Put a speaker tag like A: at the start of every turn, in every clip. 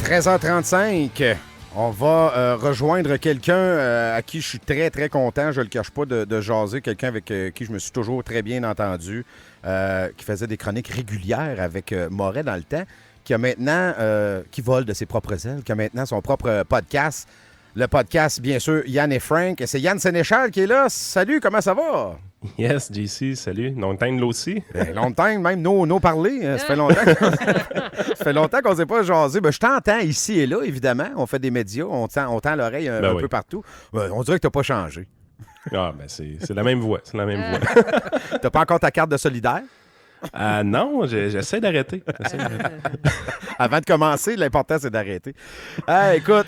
A: 13h35, on va rejoindre quelqu'un à qui je suis très, très content, je ne le cache pas, de jaser. Quelqu'un avec qui je me suis toujours très bien entendu, qui faisait des chroniques régulières avec Moret dans le temps, qui a maintenant, qui vole de ses propres ailes, qui a maintenant son propre podcast. Le podcast, bien sûr, Yann et Frank. Et c'est Yann Sénéchal qui est là. Salut, comment ça va?
B: Yes, JC, salut. Long time là aussi.
A: Long time, même nos parler. Ça fait longtemps ça fait longtemps qu'on ne s'est pas jasé. Ben, je t'entends ici et là, évidemment. On fait des médias, on tend l'oreille un peu partout. Ben, on dirait que tu n'as pas changé.
B: Ah, ben c'est la même voix. C'est la même voix.
A: Tu n'as pas encore ta carte de solidaire?
B: Non, j'essaie d'arrêter.
A: Avant de commencer, l'important, c'est d'arrêter. Écoute,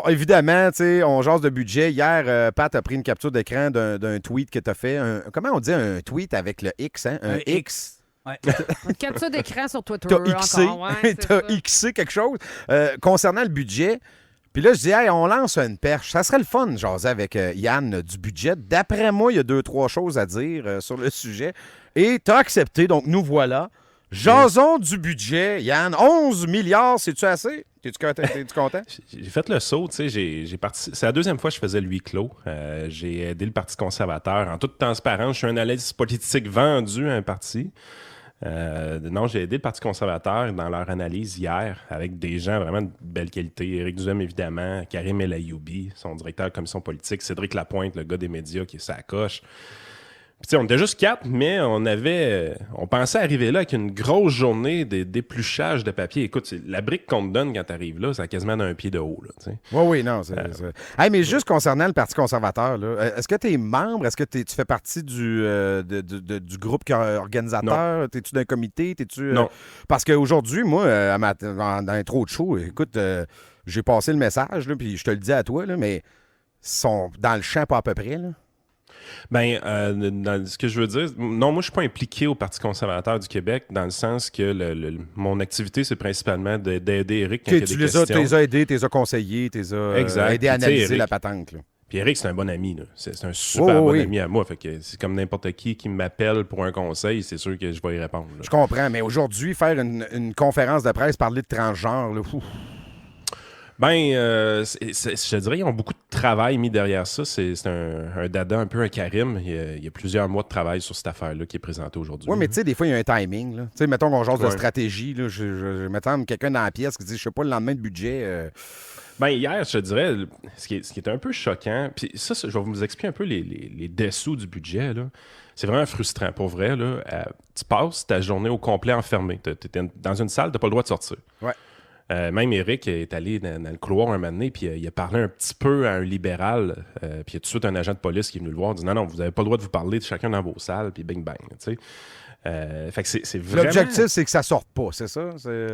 A: évidemment, on jase de budget. Hier, Pat a pris une capture d'écran d'un tweet que tu as fait. Comment on dit un tweet avec le X? Hein? Un X.
C: Ouais. Une capture d'écran sur Twitter.
A: T'as Xé.
C: Ouais,
A: t'as Xé quelque chose. Concernant le budget, puis là, je dis, hey, on lance une perche. Ça serait le fun de jaser avec Yann du budget. D'après moi, il y a 2-3 choses à dire sur le sujet. Et t'as accepté, donc nous voilà. Jason du budget, Yann. 11 milliards, c'est-tu assez? T'es-tu content?
B: J'ai fait le saut, tu sais, j'ai parti. C'est la deuxième fois que je faisais le huis clos. J'ai aidé le Parti conservateur. En toute transparence, je suis un analyste politique vendu à un parti. Non, j'ai aidé le Parti conservateur dans leur analyse hier avec des gens vraiment de belle qualité. Éric Duhem, évidemment, Karim El Ayoumi, son directeur de commission politique, Cédric Lapointe, le gars des médias qui est sa coche. Puis, on était juste 4, mais on pensait arriver là avec une grosse journée d'épluchage de papier. Écoute, la brique qu'on te donne quand tu arrives là, ça a quasiment d'un pied de haut.
A: Oui, non. Hey, mais juste concernant le Parti conservateur, là, est-ce que tu es membre? Est-ce que tu fais partie du groupe organisateur? T'es-tu d'un comité?
B: Non.
A: Parce qu'aujourd'hui, moi, dans l'intro de show, écoute, j'ai passé le message, puis je te le dis à toi, là, mais ils sont dans le champ pas à peu près, là.
B: Ben, ce que je veux dire, non, moi, je suis pas impliqué au Parti conservateur du Québec dans le sens que mon activité, c'est principalement d'aider Éric quand il y a des questions.
A: Tu les as aidés, tu les as conseillés, tu les as aidés à analyser la patente. Là.
B: Puis Éric, c'est un bon ami. Là. C'est un super bon ami à moi. Fait que c'est comme n'importe qui m'appelle pour un conseil, c'est sûr que je vais y répondre. Là.
A: Je comprends, mais aujourd'hui, faire une conférence de presse, parler de transgenre, là,
B: Ben, je te dirais, ils ont beaucoup de travail mis derrière ça. C'est un dada, un peu un Karim. Il y a plusieurs mois de travail sur cette affaire-là qui est présentée aujourd'hui.
A: Oui, mais tu sais, des fois, il y a un timing. Tu sais, mettons qu'on jase de stratégie. Là, je m'attends quelqu'un dans la pièce qui dit, je sais pas, le lendemain de budget.
B: Ben, hier, je te dirais, ce qui est un peu choquant, puis ça, je vais vous expliquer un peu les dessous du budget, là. C'est vraiment frustrant, pour vrai, là. Tu passes ta journée au complet enfermé. Tu es dans une salle, tu n'as pas le droit de sortir.
A: Ouais.
B: Même Éric est allé dans le couloir un moment donné, puis il a parlé un petit peu à un libéral, puis il y a tout de suite un agent de police qui est venu le voir, dit non, vous n'avez pas le droit de vous parler de chacun dans vos salles, puis bing bang, tu sais. Fait que c'est vraiment...
A: L'objectif, c'est que ça sorte pas, c'est ça?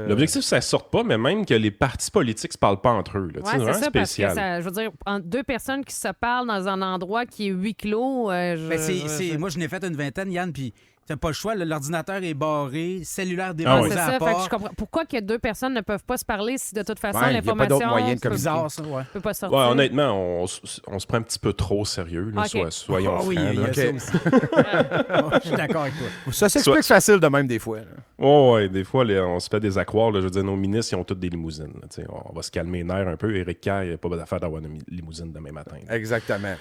B: L'objectif, c'est que ça sorte pas, mais même que les partis politiques se parlent pas entre eux.
C: Oui, c'est ça, spécial. Parce que je veux dire, entre deux personnes qui se parlent dans un endroit qui est huis clos...
D: Moi, je n'ai fait une vingtaine, Yann, puis t'as pas le choix, l'ordinateur est barré, cellulaire déposé à la porte.
C: Fait que je comprends. Pourquoi que deux personnes ne peuvent pas se parler si de toute façon l'information...
A: Il n'y a pas d'autre moyen de communiquer.
D: Bizarre, ça,
C: peut pas sortir.
B: Ouais, honnêtement, on se prend un petit peu trop sérieux, là, soyons francs.
D: Oui, il y a ça aussi. Je suis d'accord avec toi.
A: Ça s'explique facile de même des fois.
B: Oui, des fois, on se fait des accroires. Là, je veux dire, nos ministres, ils ont toutes des limousines. Là, on va se calmer les nerfs un peu. Éric Kerr, il n'y a pas d'affaire d'avoir une limousine demain matin.
A: Là. Exactement.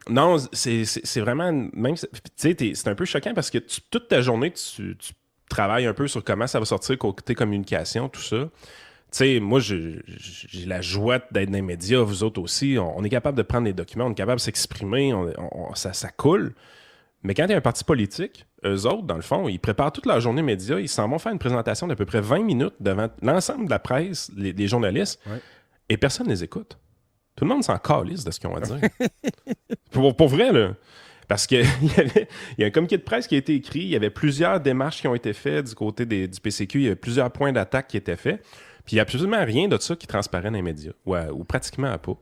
B: Non, c'est vraiment... Même, c'est un peu choquant parce que toute ta journée, tu travailles un peu sur comment ça va sortir côté communication, tout ça. Tu sais, moi, j'ai la joie d'être dans les médias, vous autres aussi. On est capable de prendre les documents, on est capable de s'exprimer, ça coule. Mais quand il y a un parti politique, eux autres, dans le fond, ils préparent toute leur journée média, ils s'en vont faire une présentation d'à peu près 20 minutes devant l'ensemble de la presse, les journalistes, et personne ne les écoute. Tout le monde s'en calisse de ce qu'ils ont à dire. pour vrai, là. Parce qu'il y a un communiqué de presse qui a été écrit, il y avait plusieurs démarches qui ont été faites du côté du PCQ, il y avait plusieurs points d'attaque qui étaient faits, puis il n'y a absolument rien de ça qui transparaît dans les médias, ou pratiquement pas.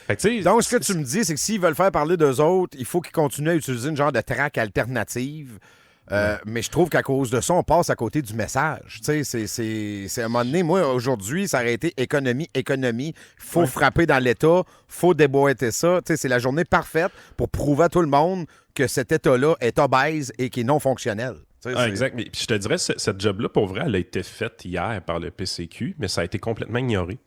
B: Fait que,
A: donc, ce que tu me dis, c'est que s'ils veulent faire parler d'eux autres, il faut qu'ils continuent à utiliser une genre de traque alternative. Mais je trouve qu'à cause de ça, on passe à côté du message. Tu sais, c'est à un moment donné, moi, aujourd'hui, ça aurait été économie. Il faut frapper dans l'État, faut déboîter ça. Tu sais, c'est la journée parfaite pour prouver à tout le monde que cet État-là est obèse et qui est non fonctionnel.
B: Exact. Mais, puis je te dirais, cette job-là, pour vrai, elle a été faite hier par le PCQ, mais ça a été complètement ignoré.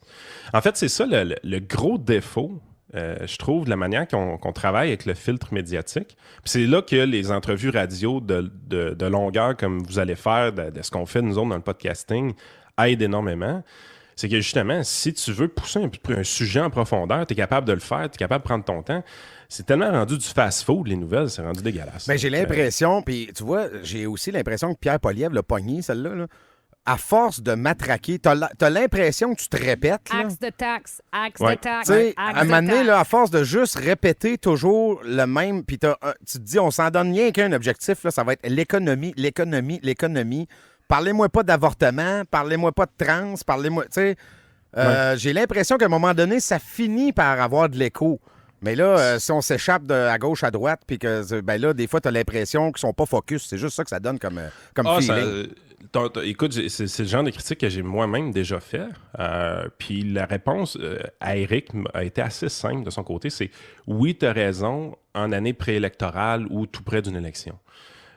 B: En fait, c'est ça le gros défaut, je trouve, de la manière qu'on travaille avec le filtre médiatique. Puis c'est là que les entrevues radio de longueur, comme vous allez faire, de ce qu'on fait nous autres dans le podcasting, aident énormément. C'est que justement, si tu veux pousser un sujet en profondeur, tu es capable de le faire, tu es capable de prendre ton temps. C'est tellement rendu du fast-food, les nouvelles, c'est rendu dégueulasse.
A: Ben, j'ai l'impression, puis tu vois, j'ai aussi l'impression que Pierre Poilievre l'a pogné, celle-là. Là. À force de matraquer, t'as l'impression que tu te répètes. Là.
C: Axe de taxe, axe de taxe.
A: Tu sais, à un moment donné, là, à force de juste répéter toujours le même, puis tu te dis, on s'en donne rien qu'un objectif, là, ça va être l'économie. Parlez-moi pas d'avortement, parlez-moi pas de trans, parlez-moi. Tu sais, j'ai l'impression qu'à un moment donné, ça finit par avoir de l'écho. Mais là, si on s'échappe à gauche, à droite, puis que, ben là, des fois, t'as l'impression qu'ils sont pas focus. C'est juste ça que ça donne comme feeling.
B: Écoute, c'est le genre de critique que j'ai moi-même déjà fait. Puis la réponse à Éric a été assez simple de son côté. C'est oui, t'as raison, en année préélectorale ou tout près d'une élection.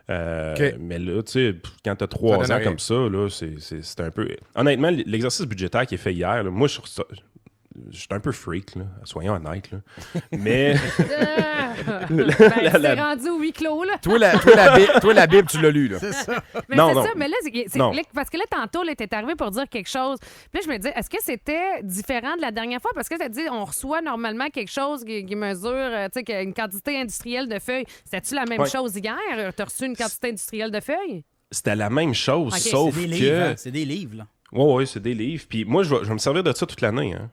B: Mais là, tu sais, quand t'as 3 ans comme ça, là, c'est un peu... Honnêtement, l'exercice budgétaire qui est fait hier, là, moi, je suis un peu freak, là, soyons honnêtes. Là. Mais...
C: c'est rendu au huis clos, là.
A: Toi, la Bible, tu l'as lu, là.
D: C'est ça.
C: Mais non. Ça, mais là, là, parce que là, tantôt, là, t'es arrivé pour dire quelque chose. Puis là, je me dis, est-ce que c'était différent de la dernière fois? Parce que t'as dit, on reçoit normalement quelque chose qui mesure, tu sais, une quantité industrielle de feuilles. C'était-tu la même chose hier? T'as reçu une quantité industrielle de feuilles?
B: C'était la même chose, sauf
D: c'est
B: que...
D: livres, hein? C'est des livres, là.
B: Oui, c'est des livres. Puis moi, je vais me servir de ça toute l'année. Hein.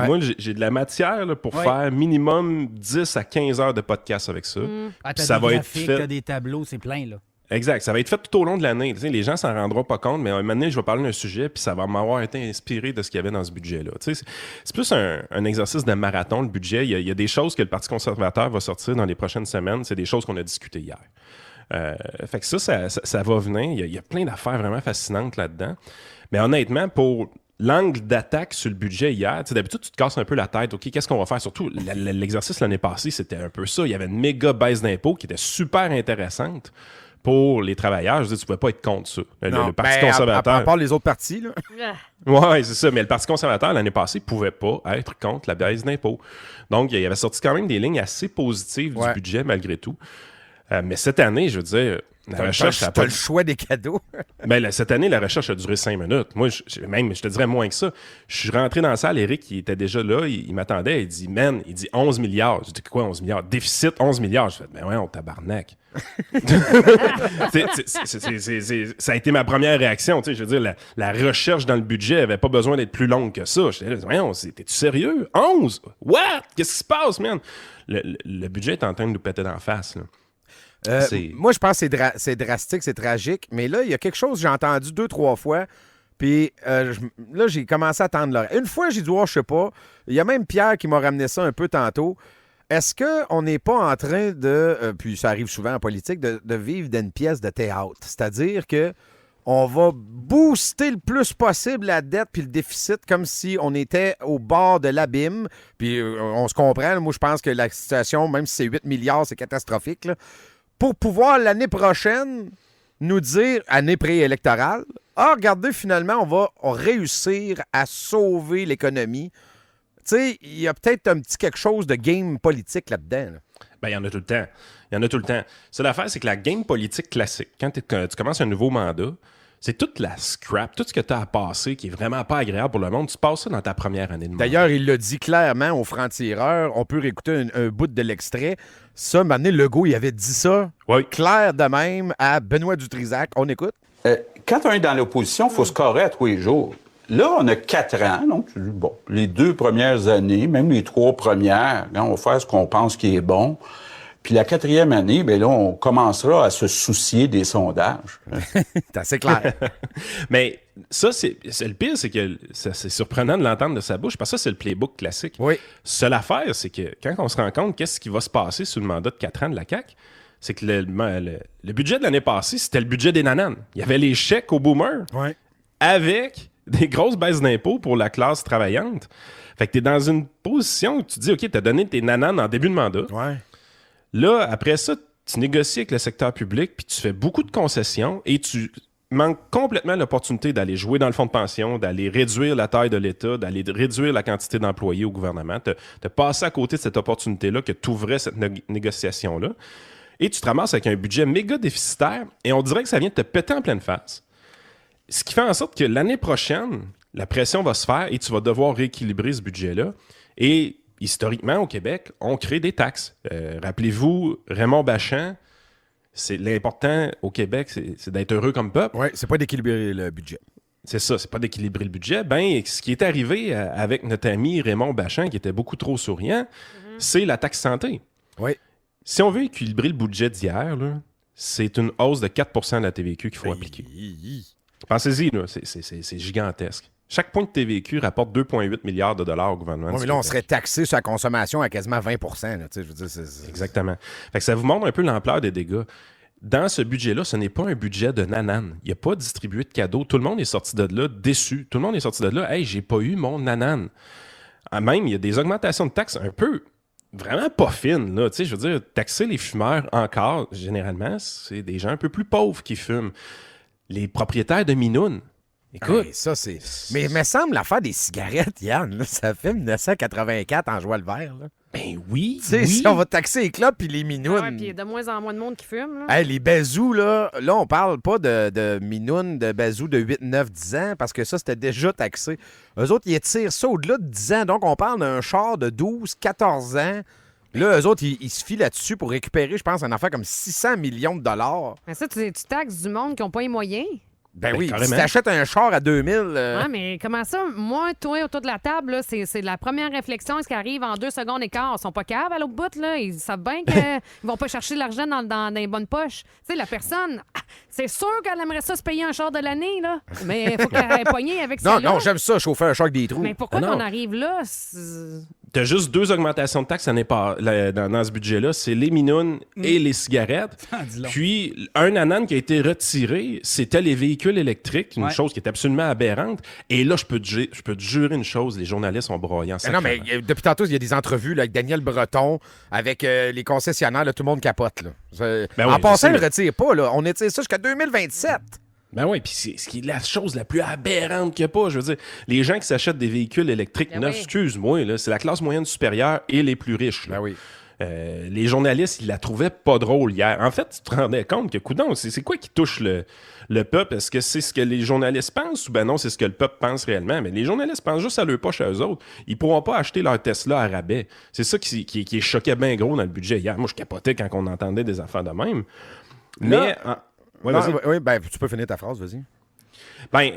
B: Moi, j'ai de la matière là, pour faire minimum 10 à 15 heures de podcast avec ça.
D: T'as
B: ça
D: des
B: va
D: graphiques,
B: être fait...
D: t'as des tableaux, c'est plein, là.
B: Exact. Ça va être fait tout au long de l'année. Tu sais, les gens s'en rendront pas compte, mais à un moment donné, je vais parler d'un sujet, puis ça va m'avoir été inspiré de ce qu'il y avait dans ce budget-là. Tu sais, c'est plus un exercice de marathon, le budget. Il y a des choses que le Parti conservateur va sortir dans les prochaines semaines. C'est des choses qu'on a discutées hier. Fait que ça va venir. Il y a plein d'affaires vraiment fascinantes là-dedans. Mais honnêtement, pour l'angle d'attaque sur le budget hier, d'habitude, tu te casses un peu la tête. OK, qu'est-ce qu'on va faire? Surtout, l'exercice l'année passée, c'était un peu ça. Il y avait une méga baisse d'impôts qui était super intéressante pour les travailleurs. Je veux dire, tu ne pouvais pas être contre ça. Le Parti conservateur...
A: À part les autres partis, là.
B: Oui, c'est ça. Mais le Parti conservateur, l'année passée, ne pouvait pas être contre la baisse d'impôts. Donc, il y avait sorti quand même des lignes assez positives du budget, malgré tout. Mais cette année, je veux dire... La recherche,
A: t'as le choix des cadeaux.
B: Cette année, la recherche a duré 5 minutes. Moi, je te dirais moins que ça. Je suis rentré dans la salle, Éric, il était déjà là, il m'attendait, il dit, man, il dit 11 milliards. Je dis, quoi, 11 milliards? Déficit, 11 milliards. Je fais, ben ouais, on tabarnak. Ça a été ma première réaction. Je veux dire, la recherche dans le budget n'avait pas besoin d'être plus longue que ça. Je disais, voyons, t'es-tu sérieux? 11? What? Qu'est-ce qui se passe, man? Le budget est en train de nous péter d'en face, là.
A: Moi, je pense que c'est drastique, c'est tragique. Mais là, il y a quelque chose que j'ai entendu 2-3 fois. Puis là, j'ai commencé à tendre l'oreille. Une fois, j'ai dit, je sais pas. Il y a même Pierre qui m'a ramené ça un peu tantôt. Est-ce qu'on n'est pas en train de, puis ça arrive souvent en politique, de vivre d'une pièce de théâtre? C'est-à-dire que on va booster le plus possible la dette puis le déficit comme si on était au bord de l'abîme. Puis on se comprend. Moi, je pense que la situation, même si c'est 8 milliards, c'est catastrophique, là. Pour pouvoir, l'année prochaine, nous dire, année préélectorale, regardez, finalement, on va réussir à sauver l'économie. Tu sais, il y a peut-être un petit quelque chose de game politique là-dedans. Là.
B: Ben, il y en a tout le temps. Ça, l'affaire, c'est que la game politique classique, quand tu commences un nouveau mandat, c'est toute la scrap, tout ce que tu as à passer qui est vraiment pas agréable pour le monde. Tu passes ça dans ta première année de mandat.
A: D'ailleurs, il l'a dit clairement aux francs-tireurs. On peut réécouter un bout de l'extrait. Ça, maintenant, Legault, il avait dit ça clair de même à Benoît Dutrisac. On écoute.
E: Quand on est dans l'opposition, il faut scorer à tous les jours. Là, on a 4 ans. Donc, les 2 premières années, même les 3 premières, on va faire ce qu'on pense qui est bon. Puis la 4e année, bien là, on commencera à se soucier des sondages.
A: C'est assez clair.
B: Mais ça, c'est le pire, c'est que c'est surprenant de l'entendre de sa bouche, parce que ça, c'est le playbook classique.
A: Oui.
B: Seule affaire, c'est que quand on se rend compte qu'est-ce qui va se passer sous le mandat de 4 ans de la CAQ, c'est que le budget de l'année passée, c'était le budget des nananes. Il y avait les chèques aux boomers avec des grosses baisses d'impôts pour la classe travaillante. Fait que t'es dans une position où tu te dis, OK, t'as donné tes nananes en début de mandat.
A: Ouais.
B: Là, après ça, tu négocies avec le secteur public, puis tu fais beaucoup de concessions et tu manques complètement l'opportunité d'aller jouer dans le fonds de pension, d'aller réduire la taille de l'État, d'aller réduire la quantité d'employés au gouvernement, de passer à côté de cette opportunité-là que t'ouvrais cette négociation-là. Et tu te ramasses avec un budget méga déficitaire et on dirait que ça vient de te péter en pleine face. Ce qui fait en sorte que l'année prochaine, la pression va se faire et tu vas devoir rééquilibrer ce budget-là. Et historiquement, au Québec, on crée des taxes. Rappelez-vous, Raymond Bachand, l'important au Québec, c'est d'être heureux comme peuple.
A: Oui, c'est pas d'équilibrer le budget.
B: C'est ça, c'est pas d'équilibrer le budget. Ben, ce qui est arrivé avec notre ami Raymond Bachand, qui était beaucoup trop souriant, c'est la taxe santé.
A: Oui.
B: Si on veut équilibrer le budget d'hier, là, c'est une hausse de 4 % de la TVQ qu'il faut appliquer. Pensez-y, là, c'est gigantesque. Chaque point de TVQ rapporte 2,8 milliards de dollars au gouvernement.
A: Oui, mais là, on serait taxé sur la consommation à quasiment 20 %. Là, je veux dire,
B: Exactement. Fait que ça vous montre un peu l'ampleur des dégâts. Dans ce budget-là, ce n'est pas un budget de nanane. Il n'y a pas distribué de cadeaux. Tout le monde est sorti de là déçu. Tout le monde est sorti de là, hey, j'ai pas eu mon nanane. Même, il y a des augmentations de taxes un peu vraiment pas fines. Là. Je veux dire, taxer les fumeurs encore, généralement, c'est des gens un peu plus pauvres qui fument. Les propriétaires de minounes. Écoute,
A: hey, ça, c'est. Mais il me semble l'affaire des cigarettes, Yann, là, ça fait 1984 en joie le vert. Là.
B: Ben oui.
A: Tu sais,
B: oui.
A: si on va taxer les clopes puis les minounes.
C: Ouais, puis il y a de moins en moins de monde qui fume.
A: Hey, les bazous, là, on parle pas de minounes, de bazous de 8, 9, 10 ans, parce que ça, c'était déjà taxé. Eux autres, ils étirent ça au-delà de 10 ans. Donc, on parle d'un char de 12, 14 ans. Là, eux autres, ils se filent là-dessus pour récupérer, je pense, une affaire comme 600 millions de dollars.
C: Mais ça, tu taxes du monde qui n'ont pas les moyens.
A: Ben oui,
B: carrément.
A: si t'achètes un char à 2000...
C: Ouais, mais comment ça? Moi, toi, autour de la table, là, c'est la première réflexion. Ce qui arrive en 2 secondes et quart. Ils sont pas caves à l'autre bout, là. Ils savent bien qu'ils vont pas chercher l'argent dans les bonnes poches. Tu sais, la personne, c'est sûr qu'elle aimerait ça se payer un char de l'année, là. Mais il faut qu'elle ait poigné avec ça.
A: Non, j'aime ça, chauffer un char avec des trous.
C: Mais pourquoi
B: non.
C: on arrive là?
B: T'as juste 2 augmentations de taxes dans ce budget-là. C'est les minounes et les cigarettes. Puis, un nanane qui a été retiré, c'était les véhicules électriques, une chose qui est absolument aberrante. Et là, je peux te jurer une chose, les journalistes sont broyants.
A: Non, mais depuis tantôt, il y a des entrevues là, avec Daniel Breton, avec les concessionnaires, là, tout le monde capote. Là.
B: Ben
A: en
B: oui,
A: passant, il ne retire pas. Là. On étire ça jusqu'à 2027.
B: Ben oui, puis c'est ce qui est la chose la plus aberrante qu'il n'y a pas. Je veux dire, les gens qui s'achètent des véhicules électriques neufs, excuse-moi, là, c'est la classe moyenne supérieure et les plus riches. Là.
A: Ben oui.
B: Les journalistes, ils la trouvaient pas drôle hier. En fait, tu te rendais compte que, coudonc, c'est quoi qui touche le peuple? Est-ce que c'est ce que les journalistes pensent ou ben non, c'est ce que le peuple pense réellement? Mais les journalistes pensent juste à leur poche à eux autres. Ils pourront pas acheter leur Tesla à rabais. C'est ça qui choquait bien gros dans le budget hier. Moi, je capotais quand on entendait des affaires de même. Mais...
A: Ouais, oui, ben, tu peux finir ta phrase, vas-y.
B: Ben,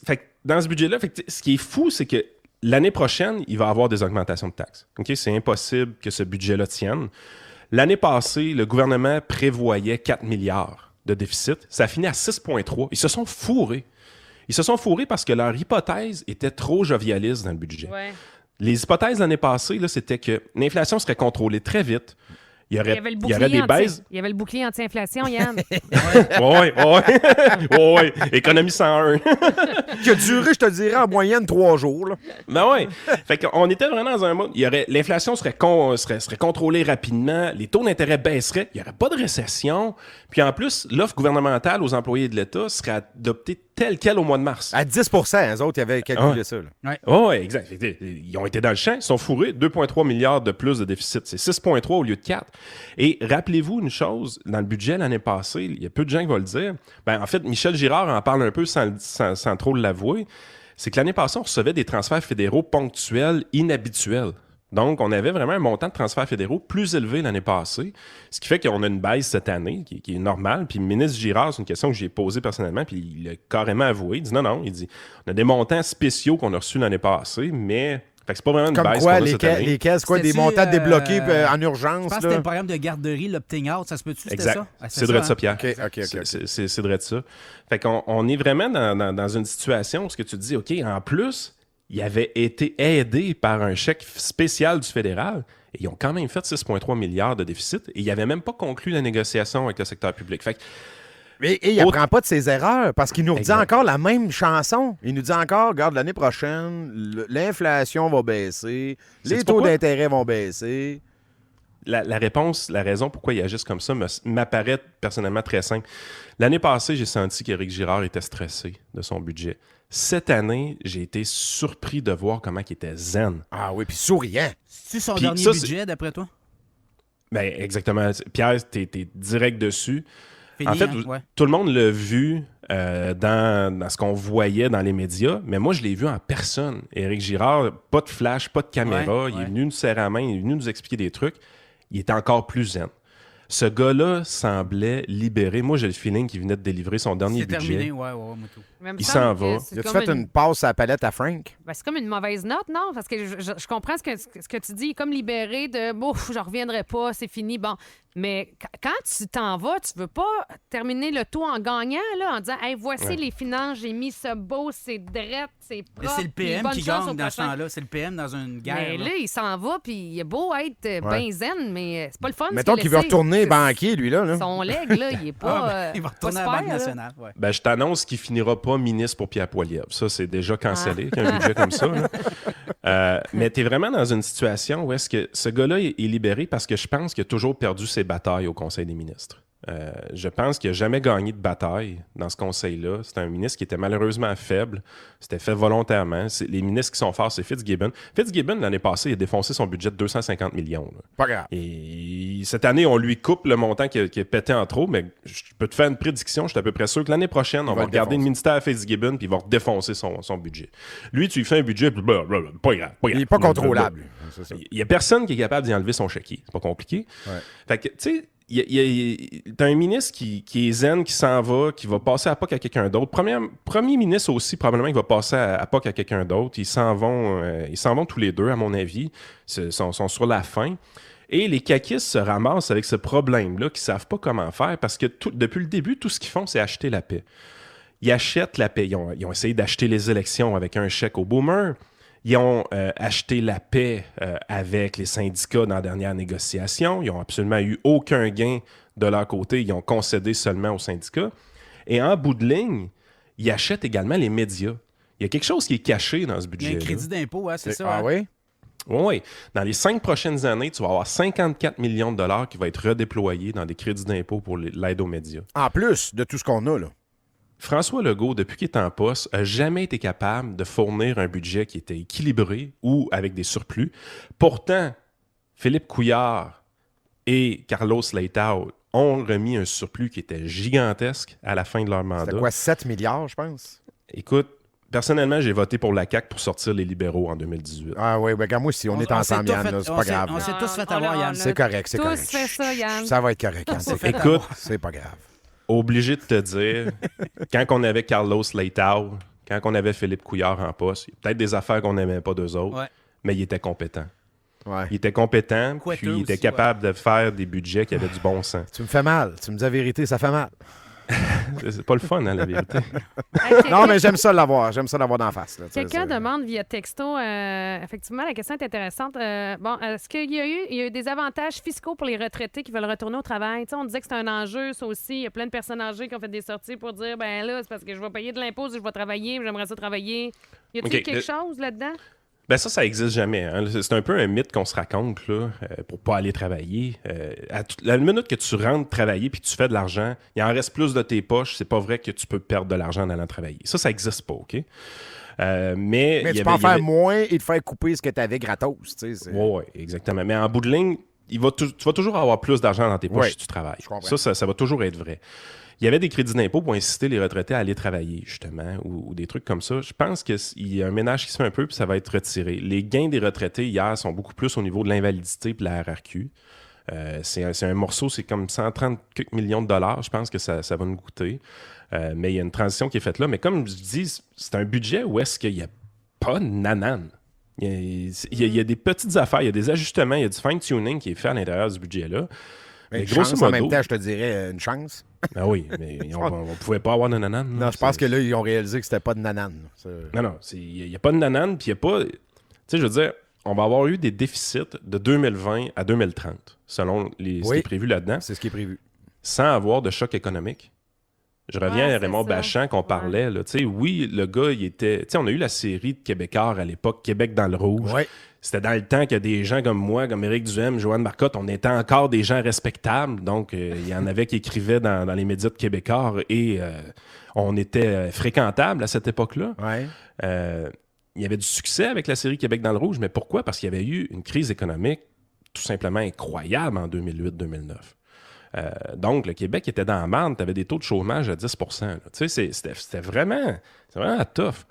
B: fait que dans ce budget-là, ce qui est fou, c'est que l'année prochaine, il va y avoir des augmentations de taxes. Okay? C'est impossible que ce budget-là tienne. L'année passée, le gouvernement prévoyait 4 milliards de déficit. Ça a fini à 6,3. Ils se sont fourrés. Ils se sont fourrés parce que leur hypothèse était trop jovialiste dans le budget.
C: Ouais.
B: Les hypothèses l'année passée, là, c'était que l'inflation serait contrôlée très vite. Il y aurait des baisses.
C: Il y avait le bouclier anti-inflation, Yann.
B: Oui. Économie 101.
A: Qui a duré, je te dirais, en moyenne 3 jours. Là.
B: Ben oui. Fait qu'on était vraiment dans un mode. L'inflation serait contrôlée rapidement, les taux d'intérêt baisseraient, il n'y aurait pas de récession. Puis en plus, l'offre gouvernementale aux employés de l'État serait adoptée telle qu'elle au mois de mars.
A: À 10 eux autres, ils avaient calculé ça.
B: Oui, exact. Ils ont été dans le champ, ils sont fourrés. 2,3 milliards de plus de déficit. C'est 6,3 au lieu de 4. Et rappelez-vous une chose, dans le budget l'année passée, il y a peu de gens qui vont le dire. Ben, en fait, Michel Girard en parle un peu sans trop l'avouer. C'est que l'année passée, on recevait des transferts fédéraux ponctuels, inhabituels. Donc, on avait vraiment un montant de transferts fédéraux plus élevé l'année passée, ce qui fait qu'on a une baisse cette année, qui est normale. Puis le ministre Girard, c'est une question que j'ai posée personnellement, puis il a carrément avoué. Il dit non, il dit on a des montants spéciaux qu'on a reçus l'année passée, mais... Fait que c'est pas vraiment une
A: comme
B: baisse
A: quoi,
B: qu'on a cette année.
A: lesquels, c'est quoi, des montants débloqués en urgence?
D: Je pense que c'était le programme de garderie, l'opting out, ça se peut-tu?
B: Exact.
D: Ça? Ah,
B: c'est vrai de ça, Pierre.
A: OK.
B: C'est vrai de ça. Fait qu'on est vraiment dans une situation où ce que tu te dis, OK, en plus, il avait été aidé par un chèque spécial du fédéral et ils ont quand même fait 6,3 milliards de déficit et ils n'avaient même pas conclu la négociation avec le secteur public. Fait que,
A: mais il n'apprend pas de ses erreurs parce qu'il nous redit encore la même chanson. Il nous dit encore, regarde, l'année prochaine, l'inflation va baisser, les taux d'intérêt vont baisser.
B: la réponse, la raison pourquoi ils agissent comme ça m'apparaît personnellement très simple. L'année passée, j'ai senti qu'Éric Girard était stressé de son budget. Cette année, j'ai été surpris de voir comment il était zen.
A: Ah oui, puis souriant.
D: C'est son dernier budget, d'après toi?
B: Ben exactement. Pierre, t'es direct dessus.
D: Fini,
B: en fait, tout le monde l'a vu dans ce qu'on voyait dans les médias, mais moi, je l'ai vu en personne. Éric Girard, pas de flash, pas de caméra. Il est venu nous serrer la main, il est venu nous expliquer des trucs. Il était encore plus zen. Ce gars-là semblait libéré. Moi, j'ai le feeling qu'il venait de délivrer son dernier budget.
D: C'est terminé, ouais, moi tout.
B: Il s'en va.
A: As-tu fait une passe à la palette à Frank?
C: Ben, c'est comme une mauvaise note, non? Parce que je comprends ce que tu dis. Il est comme libéré de « Bon, je reviendrai pas, c'est fini. » Bon, mais quand tu t'en vas, tu veux pas terminer le tout en gagnant, là, en disant « Hey, voici les finances, j'ai mis ça beau, c'est drette, c'est propre. »
D: Mais c'est le PM qui gagne dans ce temps-là. C'est le PM dans une guerre.
C: Mais là, il s'en va, puis il est beau être ben zen, mais c'est pas le fun.
A: Mettons qu'il veut retourner banquier, lui, là.
C: Son leg, là, il est pas...
D: il va retourner à la Banque nationale,
B: Ben, je t'annonce qu'il finira pas ministre pour Pierre Poilievre. Ça, c'est déjà cancellé, qu'un budget comme ça. Mais tu es vraiment dans une situation où est-ce que ce gars-là est libéré parce que je pense qu'il a toujours perdu ses batailles au Conseil des ministres. Je pense qu'il n'a jamais gagné de bataille dans ce conseil-là. C'est un ministre qui était malheureusement faible. C'était fait volontairement. Les ministres qui sont forts, c'est Fitzgibbon. Fitzgibbon, l'année passée, il a défoncé son budget de 250 millions. Là.
A: Pas grave.
B: Et cette année, on lui coupe le montant qui est pété en trop, mais je peux te faire une prédiction. Je suis à peu près sûr que l'année prochaine, on va regarder le ministère à Fitzgibbon puis il va redéfoncer son budget. Lui, tu lui fais un budget, pas grave.
A: Il n'est pas contrôlable.
B: Il n'y a personne qui est capable d'y enlever son chéquier. C'est pas compliqué. Ouais. Fait que, tu sais, t'as un ministre qui est zen, qui s'en va, qui va passer à POC à quelqu'un d'autre. Premier ministre aussi, probablement, il va passer à POC à quelqu'un d'autre. Ils s'en vont tous les deux, à mon avis. Ils sont sur la fin. Et les caquistes se ramassent avec ce problème-là qu'ils ne savent pas comment faire parce que depuis le début, tout ce qu'ils font, c'est acheter la paix. Ils achètent la paix. Ils ont essayé d'acheter les élections avec un chèque aux boomers. Ils ont acheté la paix avec les syndicats dans la dernière négociation. Ils n'ont absolument eu aucun gain de leur côté. Ils ont concédé seulement aux syndicats. Et en bout de ligne, ils achètent également les médias. Il y a quelque chose qui est caché dans ce budget.
D: Il y a un crédit d'impôt, c'est ça.
A: Ah oui?
B: Oui. Dans les 5 prochaines années, tu vas avoir 54 millions de dollars qui vont être redéployés dans des crédits d'impôt pour l'aide aux médias.
A: En plus de tout ce qu'on a, là.
B: François Legault, depuis qu'il est en poste, n'a jamais été capable de fournir un budget qui était équilibré ou avec des surplus. Pourtant, Philippe Couillard et Carlos Leitao ont remis un surplus qui était gigantesque à la fin de leur mandat.
A: C'était quoi, 7 milliards, je pense?
B: Écoute, personnellement, j'ai voté pour la CAQ pour sortir les libéraux en 2018.
A: Ah oui, ben moi aussi, on est ensemble, Yann, c'est pas grave.
D: On s'est tous fait avoir, Yann.
A: C'est correct, c'est correct.
C: Tous fait ça, Yann.
A: Ça va être correct, Yann.
B: Écoute,
A: c'est pas grave.
B: Obligé de te dire, quand on avait Carlos Leitao, quand on avait Philippe Couillard en poste, il y a peut-être des affaires qu'on n'aimait pas d'eux autres, mais il était compétent.
A: Ouais.
B: Il était compétent, puis il était capable de faire des budgets qui avaient du bon sens.
A: Tu me fais mal. Tu me dis la vérité, ça fait mal.
B: C'est pas le fun, hein, la vérité.
A: Non, mais j'aime ça l'avoir. J'aime ça l'avoir d'en face.
C: Quelqu'un demande via texto, effectivement, la question est intéressante. Est-ce qu'il y a eu des avantages fiscaux pour les retraités qui veulent retourner au travail? T'sais, on disait que c'est un enjeu, ça aussi. Il y a plein de personnes âgées qui ont fait des sorties pour dire, ben là, c'est parce que je vais payer de l'impôt si je vais travailler, j'aimerais ça travailler. Y a-t-il quelque chose là-dedans?
B: Ben ça existe jamais. Hein. C'est un peu un mythe qu'on se raconte là, pour pas aller travailler. À la minute que tu rentres travailler puis tu fais de l'argent, il en reste plus de tes poches. C'est pas vrai que tu peux perdre de l'argent en allant travailler. Ça existe pas, OK? Mais
A: tu peux en faire moins et te faire couper ce que tu avais gratos.
B: Oui, exactement. Mais en bout de ligne, tu vas toujours avoir plus d'argent dans tes poches si tu travailles. Ça va toujours être vrai. Il y avait des crédits d'impôt pour inciter les retraités à aller travailler, justement, ou des trucs comme ça. Je pense qu'il y a un ménage qui se fait un peu, puis ça va être retiré. Les gains des retraités, hier, sont beaucoup plus au niveau de l'invalidité et de la RRQ. C'est un morceau, c'est comme 130 millions de dollars, je pense que ça va nous coûter. Mais il y a une transition qui est faite là. Mais comme je dis, c'est un budget où est-ce qu'il n'y a pas de nanane. Il y a des petites affaires, il y a des ajustements, il y a du fine-tuning qui est fait à l'intérieur du budget-là.
A: Mais grosso modo, en même temps, je te dirais une chance.
B: Ah oui, mais on ne pouvait pas avoir de nanane.
A: Non, je pense que là, ils ont réalisé que c'était pas de nanane.
B: Non, il n'y a pas de nanane, puis il n'y a pas... Tu sais, je veux dire, on va avoir eu des déficits de 2020 à 2030, selon ce qui est prévu là-dedans.
A: C'est ce qui est prévu.
B: Sans avoir de choc économique. Je reviens à Raymond Bachand qu'on parlait. Là. Oui, le gars, il était... on a eu la série de Québécois à l'époque, Québec dans le rouge. Ouais. C'était dans le temps que des gens comme moi, comme Éric Duhem, Joanne Marcotte, on était encore des gens respectables. Donc, il y en avait qui écrivaient dans les médias de Québécois et on était fréquentables à cette époque-là.
A: Ouais.
B: Il y avait du succès avec la série Québec dans le rouge. Mais pourquoi? Parce qu'il y avait eu une crise économique tout simplement incroyable en 2008-2009. Donc, le Québec était dans la marde. Tu avais des taux de chômage à 10 %. C'était vraiment tough.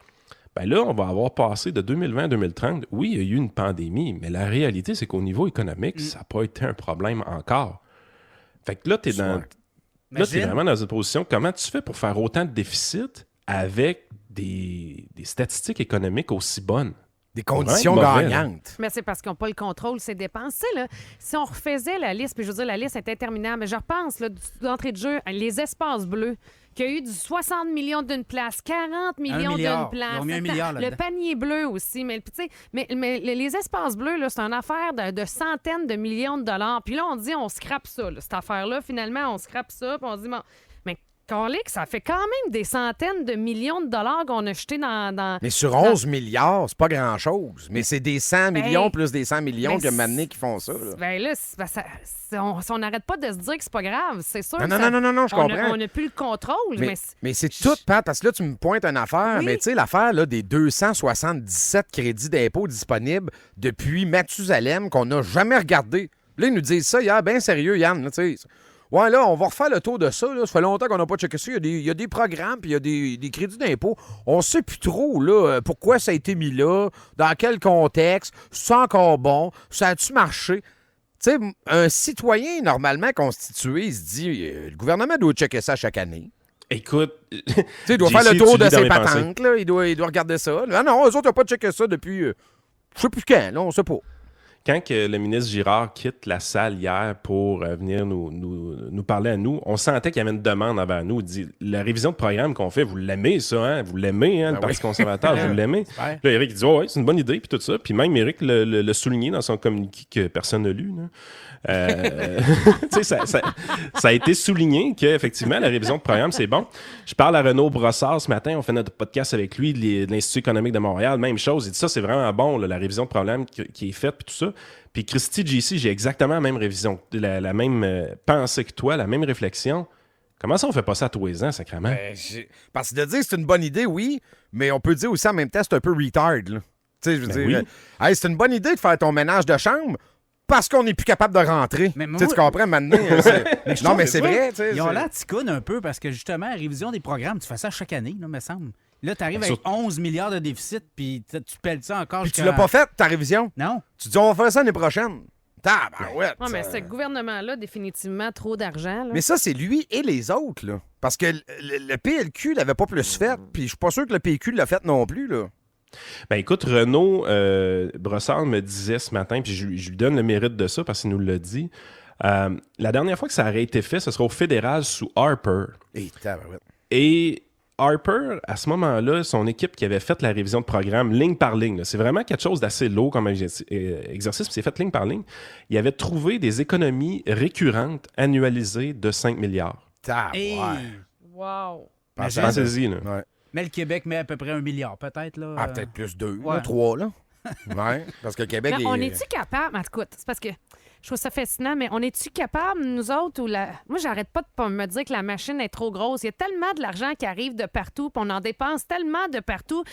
B: Ben là, on va avoir passé de 2020 à 2030. Oui, il y a eu une pandémie, mais la réalité, c'est qu'au niveau économique, ça n'a pas été un problème encore. Fait que là, tu es vraiment dans une position. Comment tu fais pour faire autant de déficit avec des statistiques économiques aussi bonnes?
A: Des conditions gagnantes.
C: Mais c'est parce qu'ils n'ont pas le contrôle, ces dépenses. Là, si on refaisait la liste, puis je veux dire, la liste est interminable, mais je repense là, d'entrée de jeu, les espaces bleus, qu'il y a eu du 60 millions d'une place, 40 millions d'une place.
D: Ils ont mis 1 milliard là-dedans.
C: Le panier bleu aussi. Mais les espaces bleus, là, c'est une affaire de centaines de millions de dollars. Puis là, on dit, on scrape ça. Là, cette affaire-là, finalement, on scrape ça. Puis on dit, bon, mais ça fait quand même des centaines de millions de dollars qu'on a jetés dans... Mais
A: sur 11 milliards, c'est pas grand-chose. Mais c'est des 100 millions plus des 100 millions que maintenant qui font ça. Là.
C: Ben là, on n'arrête pas de se dire que c'est pas grave, c'est sûr.
A: Non, je comprends.
C: On n'a plus le contrôle.
A: Mais c'est tout, Pat, parce que là, tu me pointes une affaire. Oui. Mais tu sais, l'affaire là, des 277 crédits d'impôt disponibles depuis Mathusalem qu'on n'a jamais regardé. Là, ils nous disent ça hier, bien sérieux, Yann. Tu sais... Ouais, là, on va refaire le tour de ça. Là. Ça fait longtemps qu'on n'a pas checké ça. Il y a des programmes, puis il y a des crédits d'impôt. On ne sait plus trop là, pourquoi ça a été mis là, dans quel contexte, c'est encore bon, ça a-tu marché? Tu sais, un citoyen normalement constitué, il se dit, le gouvernement doit checker ça chaque année.
B: Écoute,
A: il doit faire le tour de ses patentes. Là. Il doit regarder ça. Ah non, eux autres n'ont pas checké ça depuis, je sais plus quand, là, on sait pas.
B: Quand que le ministre Girard quitte la salle hier pour venir nous parler à nous, on sentait qu'il y avait une demande envers nous. Il dit, la révision de programme qu'on fait, vous l'aimez ça, hein? Vous l'aimez, hein, le Parti conservateur, vous l'aimez. Là, Éric dit, ouais, c'est une bonne idée, puis tout ça. Puis même Éric l'a souligné dans son communiqué que personne n'a lu. Ça a été souligné qu'effectivement, la révision de programme, c'est bon. Je parle à Renaud Brossard ce matin, on fait notre podcast avec lui de l'Institut économique de Montréal, même chose. Il dit ça, c'est vraiment bon, là, la révision de programme qui est faite, puis tout ça. Puis Christy JC, j'ai exactement la même révision, la même pensée que toi, la même réflexion. Comment ça, on fait pas ça à tous les ans, sacrément?
A: Parce que de dire que c'est une bonne idée, oui, mais on peut dire aussi en même temps c'est un peu retard. Tu sais, je veux dire, hey, c'est une bonne idée de faire ton ménage de chambre parce qu'on n'est plus capable de rentrer. Tu comprends maintenant? Non, mais c'est vrai.
D: Ils ont l'air ticoune un peu parce que justement, la révision des programmes, tu fais ça chaque année, là, me semble. Là, tu arrives avec 11 milliards de déficit, puis tu pelles ça encore.
A: Puis tu l'as pas fait, ta révision?
D: Non.
A: Tu dis, on va faire ça l'année prochaine.
C: Non, mais ce gouvernement-là, définitivement, trop d'argent. Là.
A: Mais ça, c'est lui et les autres, là. Parce que le PLQ l'avait pas plus fait, puis je suis pas sûr que le PQ l'a fait non plus, là.
B: Ben écoute, Renaud Brossard me disait ce matin, puis je lui donne le mérite de ça parce qu'il nous l'a dit. La dernière fois que ça aurait été fait, ce sera au fédéral sous Harper. Et Harper, à ce moment-là, son équipe qui avait fait la révision de programme ligne par ligne, là, c'est vraiment quelque chose d'assez lourd comme exercice, puis c'est fait ligne par ligne. Il avait trouvé des économies récurrentes annualisées de 5 milliards.
C: Wow!
B: Pensez-y, là.
A: Ouais.
D: Mais le Québec met à peu près 1 milliard, peut-être, là.
A: Peut-être plus 2, 3, là. Ouais, parce que le Québec
C: on est-tu capable... Écoute, c'est parce que je trouve ça fascinant, mais on est-tu capable, nous autres, ou Moi, j'arrête pas de me dire que la machine est trop grosse. Il y a tellement de l'argent qui arrive de partout, puis on en dépense tellement de partout.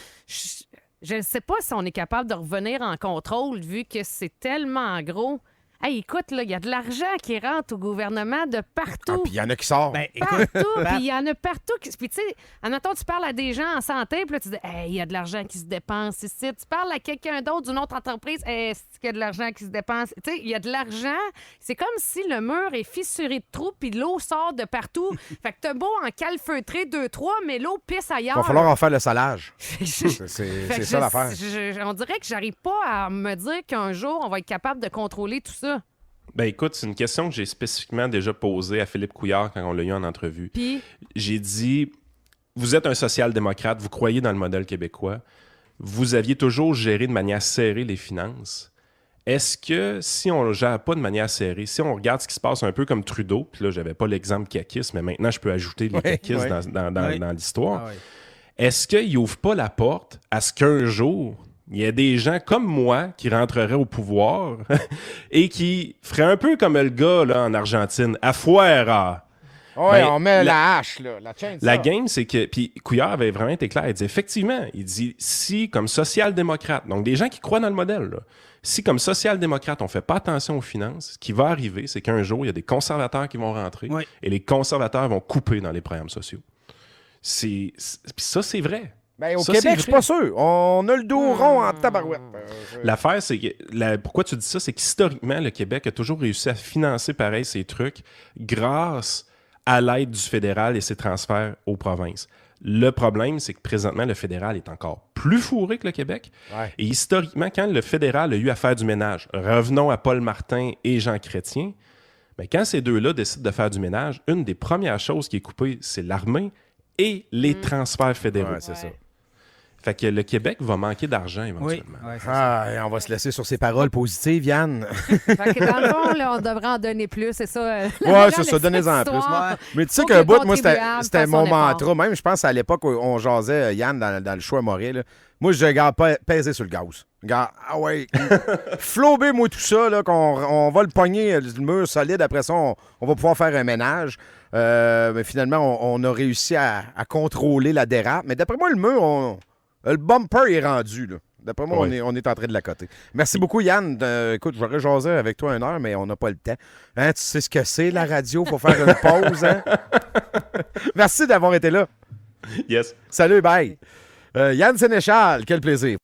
C: Je ne sais pas si on est capable de revenir en contrôle, vu que c'est tellement gros. Hey, écoute, là, il y a de l'argent qui rentre au gouvernement de partout.
A: Puis il y en a qui sortent.
C: Partout. Puis il y en a partout. Puis tu sais, admettons, tu parles à des gens en santé, puis là, tu dis, hey, il y a de l'argent qui se dépense ici. Tu parles à quelqu'un d'autre d'une autre entreprise, hey, c'est qu'il y a de l'argent qui se dépense. Tu sais, il y a de l'argent. C'est comme si le mur est fissuré de trous, puis l'eau sort de partout. Fait que t'as beau en calfeutrer 2-3, mais l'eau pisse ailleurs.
A: Il va falloir en faire le salage. c'est ça l'affaire.
C: On dirait que j'arrive pas à me dire qu'un jour, on va être capable de contrôler tout ça.
B: Ben écoute, c'est une question que j'ai spécifiquement déjà posée à Philippe Couillard quand on l'a eu en entrevue.
C: Puis?
B: J'ai dit, vous êtes un social-démocrate, vous croyez dans le modèle québécois, vous aviez toujours géré de manière serrée les finances. est-ce que si on ne gère pas de manière serrée, si on regarde ce qui se passe un peu comme Trudeau, puis là, j'avais pas l'exemple caquiste, mais maintenant, je peux ajouter les caquistes dans l'histoire, est-ce qu'il n'ouvre pas la porte à ce qu'un jour, il y ait des gens comme moi qui rentreraient au pouvoir et qui feraient un peu comme le gars là, en Argentine, Afuera.
A: Oui, on met la hache, là, la chaîne.
B: La game, c'est que... Puis Couillard avait vraiment été clair. Il dit, effectivement, si, comme social-démocrate, donc des gens qui croient dans le modèle, là, si, comme social-démocrate, on ne fait pas attention aux finances, ce qui va arriver, c'est qu'un jour, il y a des conservateurs qui vont rentrer et les conservateurs vont couper dans les programmes sociaux. Puis ça, c'est vrai.
A: Ben, au Québec, je suis pas sûr. On a le dos rond en tabarouette.
B: L'affaire, c'est que... Pourquoi tu dis ça? C'est qu'historiquement, le Québec a toujours réussi à financer pareil ces trucs grâce à l'aide du fédéral et ses transferts aux provinces. Le problème, c'est que présentement, le fédéral est encore plus fourré que le Québec. Ouais. Et historiquement, quand le fédéral a eu à faire du ménage, revenons à Paul Martin et Jean Chrétien, bien, quand ces deux-là décident de faire du ménage, une des premières choses qui est coupée, c'est l'armée et les transferts fédéraux.
A: Ouais, c'est ça.
B: Fait que le Québec va manquer d'argent éventuellement.
A: Oui. Et on va se laisser sur ces paroles positives, Yann.
C: Fait que dans le fond, là, on devrait en donner plus, c'est ça.
A: C'est ça, donnez-en plus. Ouais. Mais tu sais qu'un bout, moi, c'était mon mantra. Même, je pense, à l'époque où on jasait, Yann, dans le choix Moré, moi, je regarde pas peser sur le gaz. Regarde, flobez-moi tout ça, là, qu'on va le pogner, le mur solide. Après ça, on va pouvoir faire un ménage. Mais finalement, on a réussi à contrôler la dérape. Mais d'après moi, le mur, le bumper est rendu, là. D'après moi, on est en train de l'accoter. Merci beaucoup, Yann. Écoute, j'aurais jasé avec toi 1 heure, mais on n'a pas le temps. Hein, tu sais ce que c'est, la radio, pour faire une pause, hein? Merci d'avoir été là.
B: Yes.
A: Salut, bye. Yann Sénéchal, quel plaisir.